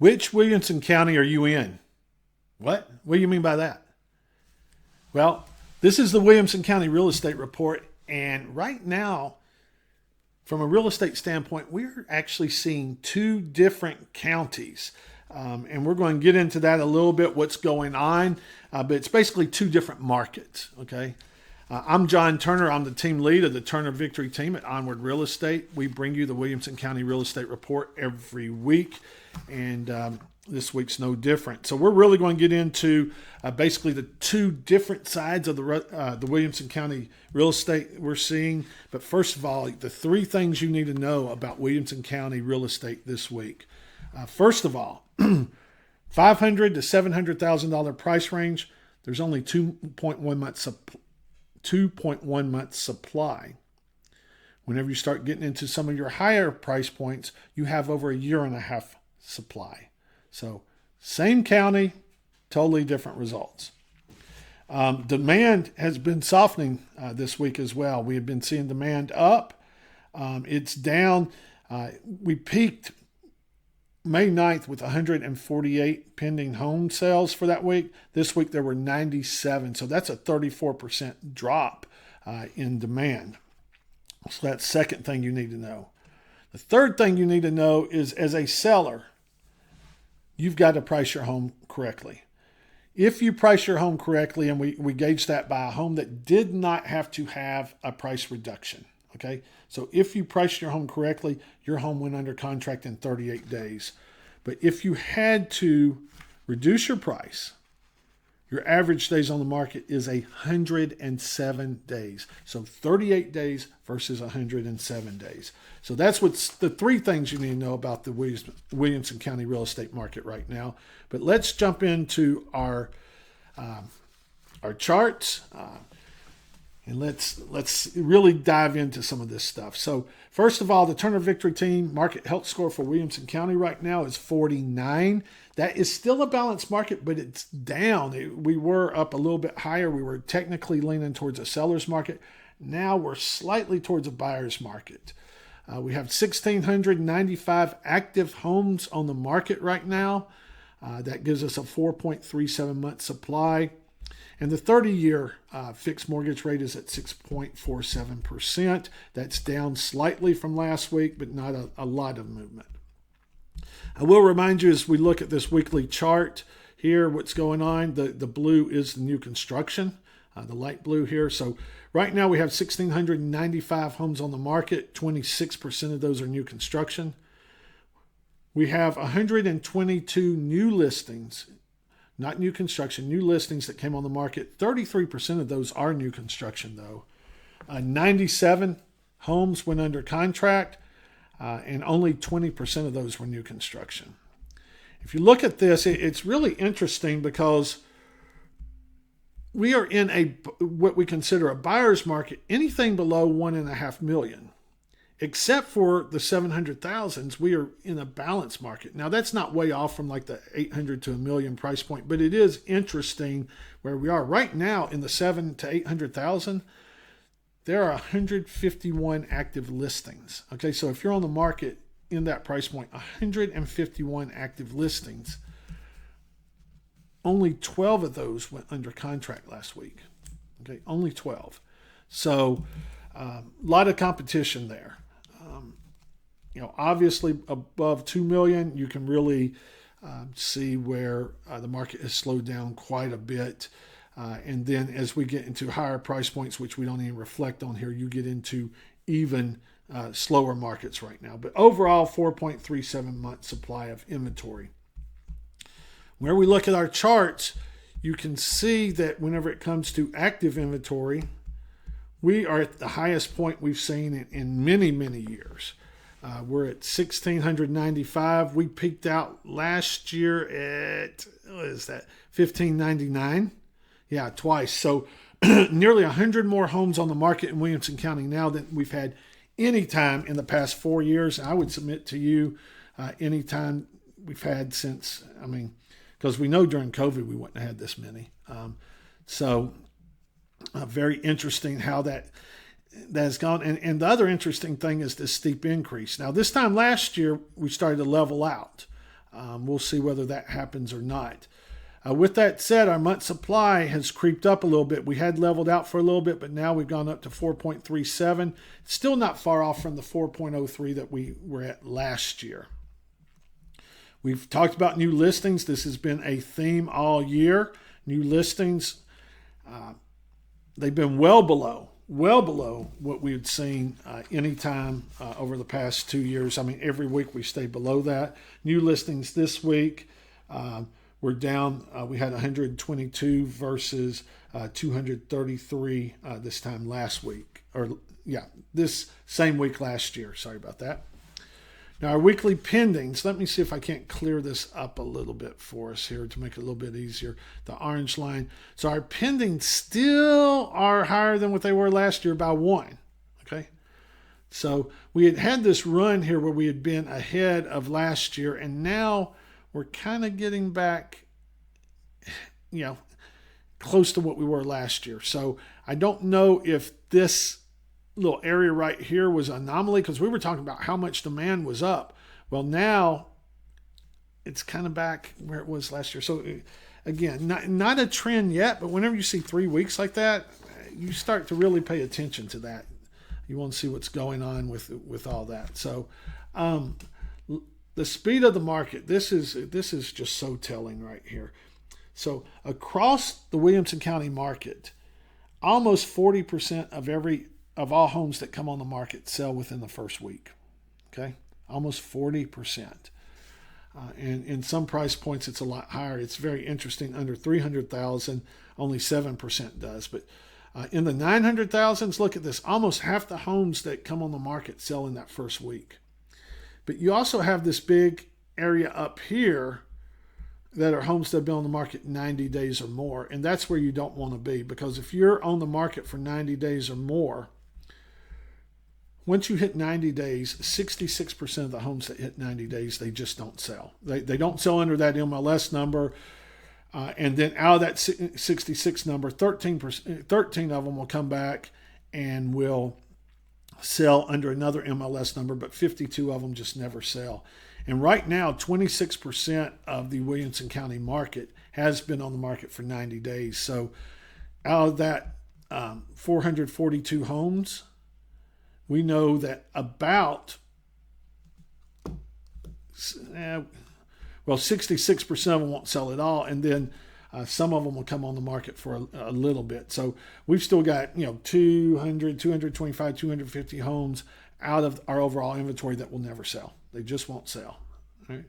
Which Williamson County are you in? What? What do you mean by that? Well, this is the Williamson County Real Estate Report. And right now, from a real estate standpoint, we're actually seeing two different counties. And we're going to get into that a little bit, what's going on. But it's basically two different markets, okay? I'm John Turner. I'm the team lead of the Turner Victory team at Onward Real Estate. We bring you the Williamson County Real Estate Report every week, and this week's no different. So we're really going to get into basically the two different sides of the Williamson County real estate we're seeing. But first of all, the three things you need to know about Williamson County real estate this week. First of all, $500,000 to $700,000 price range. There's only 2.1 months supply. Whenever you start getting into some of your higher price points, you have over a year and a half supply. So same county, totally different results. Demand has been softening this week as well. We have been seeing demand up. It's down. We peaked May 9th with 148 pending home sales for that week. This week there were 97. So that's a 34% drop in demand. So that's the second thing you need to know. The third thing you need to know is, as a seller, you've got to price your home correctly. If you price your home correctly, and we gauge that by a home that did not have to have a price reduction, okay? So if you priced your home correctly, your home went under contract in 38 days. But if you had to reduce your price, your average days on the market is 107 days. So 38 days versus 107 days. So that's what's the three things you need to know about the Williamson County real estate market right now. But let's jump into our charts. And let's really dive into some of this stuff. So first of all, the Turner Victory team market health score for Williamson County right now is 49. That is still a balanced market, but it's down. We were up a little bit higher. We were technically leaning towards a seller's market. Now we're slightly towards a buyer's market. We have 1,695 active homes on the market right now. That gives us a 4.37 month supply. And the 30-year fixed mortgage rate is at 6.47%. That's down slightly from last week, but not a lot of movement. I will remind you, as we look at this weekly chart here, what's going on. The blue is the new construction, the light blue here. So right now we have 1,695 homes on the market. 26% of those are new construction. We have 122 new listings. Not new construction, new listings that came on the market. 33% of those are new construction, though. 97 homes went under contract, and only 20% of those were new construction. If you look at this, it's really interesting because we are in what we consider a buyer's market. Anything below $1.5 million. Except for the 700,000s, we are in a balanced market. Now, that's not way off from like the 800 to $1 million price point, but it is interesting where we are right now in the 7 to 800,000. There are 151 active listings. Okay, so if you're on the market in that price point, 151 active listings. Only 12 of those went under contract last week. Okay, only 12. So a lot of competition there. Obviously above 2 million, you can really see where the market has slowed down quite a bit. And then as we get into higher price points, which we don't even reflect on here, you get into even slower markets right now. But overall, 4.37 month supply of inventory. Where we look at our charts, you can see that whenever it comes to active inventory, we are at the highest point we've seen in many, many years. We're at 1,695. We peaked out last year at, what is that, 1,599? Yeah, twice. So nearly 100 more homes on the market in Williamson County now than we've had any time in the past 4 years. I would submit to you any time we've had since, because we know during COVID we wouldn't have had this many. Very interesting how that has gone. And the other interesting thing is this steep increase. Now, this time last year, we started to level out. We'll see whether that happens or not. With that said, our month supply has creeped up a little bit. We had leveled out for a little bit, but now we've gone up to 4.37. Still not far off from the 4.03 that we were at last year. We've talked about new listings. This has been a theme all year. New listings, they've been well below what we had seen anytime over the past 2 years. I mean, every week we stay below that. New listings this week, we're down. We had 122 versus 233 this time last week. This same week last year. Sorry about that. Now, our weekly pendings, let me see if I can't clear this up a little bit for us here to make it a little bit easier. The orange line. So our pendings still are higher than what they were last year by 1. Okay. So we had this run here where we had been ahead of last year, and now we're kind of getting back, close to what we were last year. So I don't know if this little area right here was an anomaly, because we were talking about how much demand was up. Well, now it's kind of back where it was last year. So again, not a trend yet, but whenever you see 3 weeks like that, you start to really pay attention to that. You want to see what's going on with all that. So the speed of the market, this is just so telling right here. So across the Williamson County market, almost 40% of all homes that come on the market sell within the first week. Okay, almost 40%. And in some price points, it's a lot higher. It's very interesting. Under 300,000, only 7% does. But in the 900,000s, look at this. Almost half the homes that come on the market sell in that first week. But you also have this big area up here that are homes that have been on the market 90 days or more. And that's where you don't want to be, because if you're on the market for 90 days or more, once you hit 90 days, 66% of the homes that hit 90 days, they just don't sell. They don't sell under that MLS number. And then out of that 66 number, 13 of them will come back and will sell under another MLS number, but 52 of them just never sell. And right now, 26% of the Williamson County market has been on the market for 90 days. So out of that 442 homes, we know that about 66% of them won't sell at all, and then some of them will come on the market for a little bit. So we've still got 200, 225, 250 homes out of our overall inventory that will never sell. They just won't sell. All right.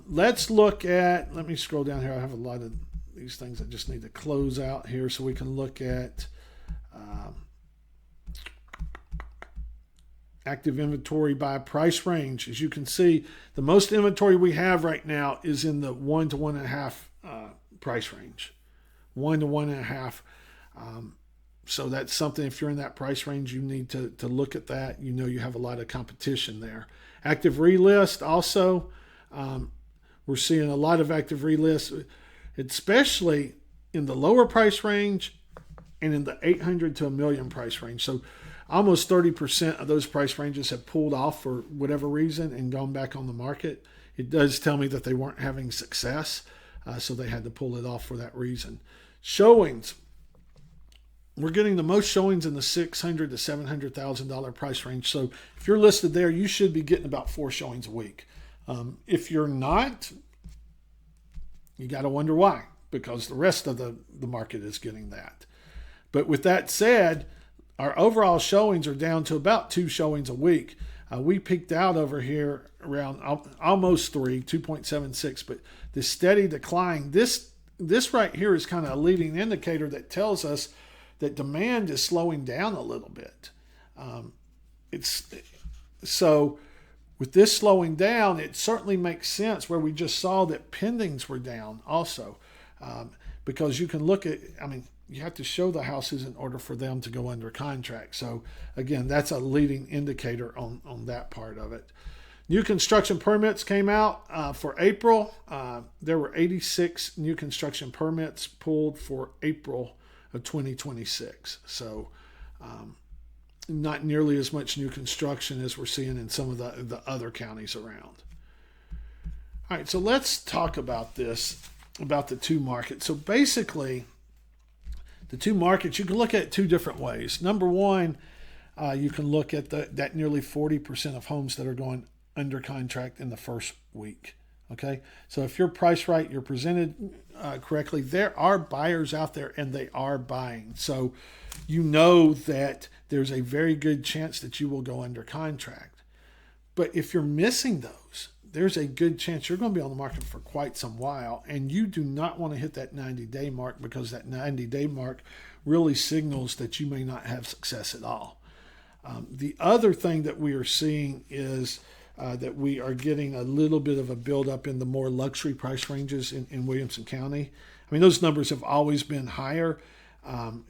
Let's look at, let me scroll down here. I have a lot of these things I just need to close out here so we can look at active inventory by price range. As you can see, the most inventory we have right now is in the 1 to 1.5 price range. 1 to 1.5. So that's something, if you're in that price range, you need to look at that. You have a lot of competition there. Active relist also, we're seeing a lot of active relists, especially in the lower price range and in the 800 to $1 million price range. So almost 30% of those price ranges have pulled off for whatever reason and gone back on the market. It does tell me that they weren't having success, so they had to pull it off for that reason. Showings. We're getting the most showings in the $600,000 to $700,000 price range. So if you're listed there, you should be getting about 4 showings a week. If you're not, you got to wonder why, because the rest of the market is getting that. But with that said, our overall showings are down to about 2 showings a week. We peaked out over here around almost 3, 2.76, but the steady decline, this right here is kind of a leading indicator that tells us that demand is slowing down a little bit. So with this slowing down, it certainly makes sense where we just saw that pendings were down also, because you can look at, you have to show the houses in order for them to go under contract. So again, that's a leading indicator on that part of it. New construction permits came out for April. There were 86 new construction permits pulled for April of 2026. So not nearly as much new construction as we're seeing in some of the other counties around. All right, so let's talk about this, about the two markets. So basically, the two markets, you can look at it two different ways. Number one, you can look at that nearly 40% of homes that are going under contract in the first week. Okay, so if you're priced right, you're presented correctly, there are buyers out there and they are buying. So you know that there's a very good chance that you will go under contract. But if you're missing those, there's a good chance you're going to be on the market for quite some while, and you do not want to hit that 90-day mark, because that 90-day mark really signals that you may not have success at all. The other thing that we are seeing is that we are getting a little bit of a buildup in the more luxury price ranges in Williamson County. I mean, those numbers have always been higher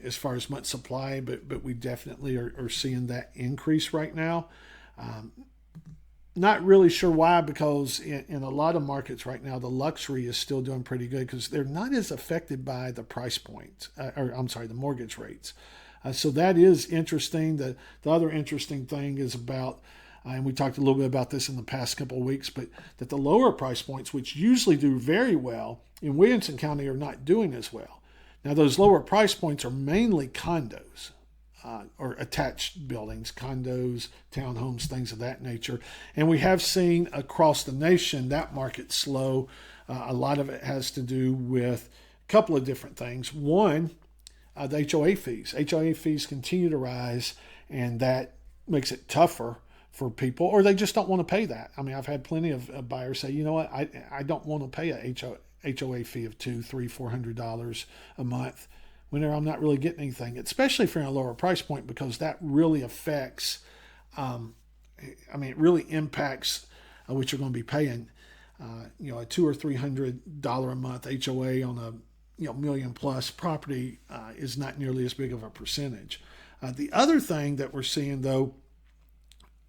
as far as month supply, but we definitely are seeing that increase right now. Not really sure why, because in a lot of markets right now, the luxury is still doing pretty good because they're not as affected by the price points, the mortgage rates. So that is interesting. The other interesting thing is about, and we talked a little bit about this in the past couple of weeks, but that the lower price points, which usually do very well in Williamson County, are not doing as well. Now, those lower price points are mainly condos. Or attached buildings, condos, townhomes, things of that nature. And we have seen across the nation that market slow. A lot of it has to do with a couple of different things. One, the HOA fees. HOA fees continue to rise, and that makes it tougher for people, or they just don't want to pay that. I mean, I've had plenty of buyers say, you know what, I don't want to pay a HOA fee of $200, $300, $400 a month, whenever I'm not really getting anything, especially if you're in a lower price point, because that really affects, it really impacts what you're going to be paying. A $200 or $300 a month HOA on a million plus property is not nearly as big of a percentage. The other thing that we're seeing, though,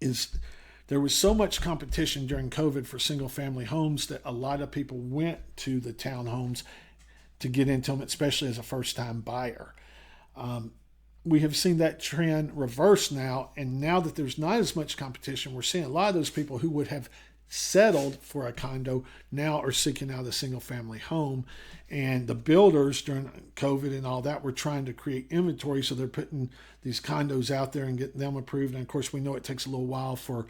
is there was so much competition during COVID for single family homes that a lot of people went to the townhomes to get into them, especially as a first-time buyer. We have seen that trend reverse now, and now that there's not as much competition, we're seeing a lot of those people who would have settled for a condo now are seeking out a single-family home. And the builders during COVID and all that were trying to create inventory, so they're putting these condos out there and getting them approved. And of course, we know it takes a little while from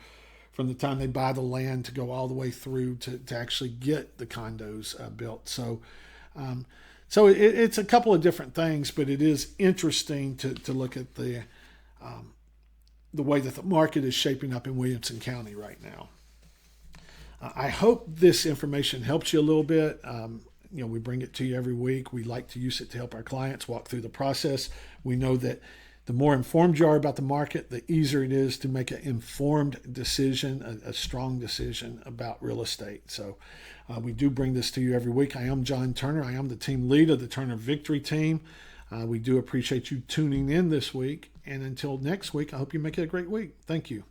the time they buy the land to go all the way through to actually get the condos built. So it's a couple of different things, but it is interesting to look at the way that the market is shaping up in Williamson County right now. I hope this information helps you a little bit. We bring it to you every week. We like to use it to help our clients walk through the process. We know that the more informed you are about the market, the easier it is to make an informed decision, a strong decision about real estate. So we do bring this to you every week. I am John Turner. I am the team lead of the Turner Victory team. We do appreciate you tuning in this week. And until next week, I hope you make it a great week. Thank you.